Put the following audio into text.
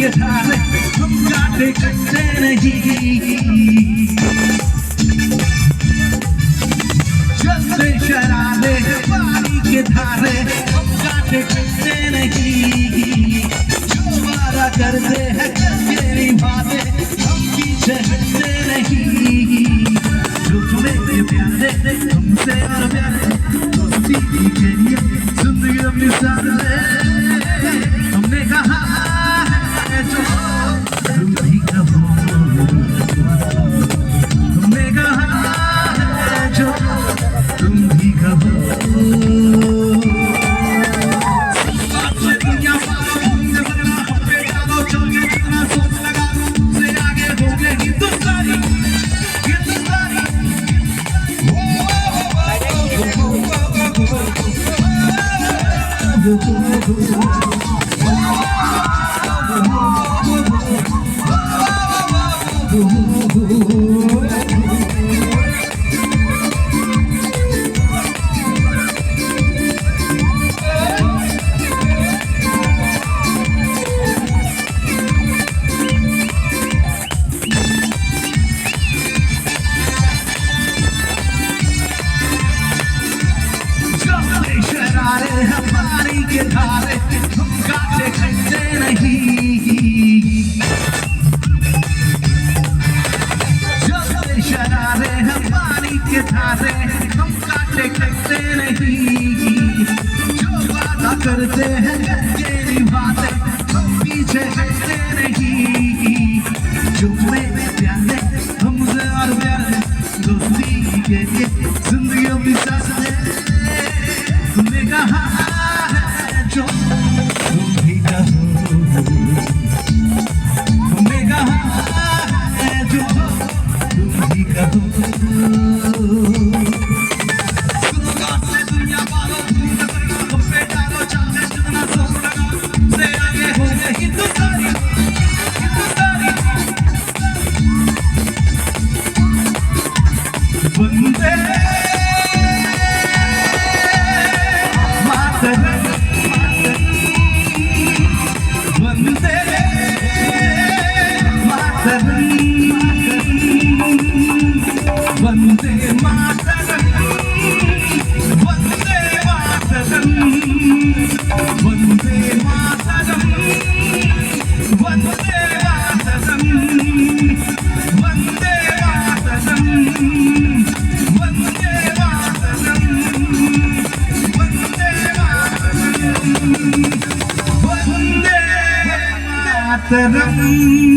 के धारे हम काटे कटते नहीं, चलते शराबे पानी के धारे हम काटे कटते नहीं, जो वादा करते हैं करके निभाते हम पीछे हटते नहीं, जो तुम्हें प्यारे तुमसे और प्यारे दोस्ती के लिए जिंदगी अपनी साथ ले, हमने कहा है जो तुम भी कहो, हमने कहा है जो तुम भी कहो, दुनिया चल के जितना सोच लगा से आगे हो गए हिंदुस्तानी, हिंदुस्तानी शरारे हमारी के धारे हम काटे खटते नहीं, जब शरारे हमारी के धारे हम काटे खटते नहीं, जो वादा करते हैं करके निभाते हम पीछे हटते नहीं, जो मेरे प्यारे हमसे और प्यारे दोस्ती के लिए जिंदगी अपनी साथ ले, तुमने कहा है जो तुम भी कहो, तुमने कहा है जो तुम भी कहो, से दुनिया पालो हम पे डालो चाहे जितना सोच लगा से आगे हो गए हिंदुस्तानी, हिंदुस्तानी वंदे वंदे मातरम, वंदे मातरम, वंदे मातरम, वंदे मातरम, वंदे मातरम, वंदे मातरम, वंदे मातरम, वंदे मातरम।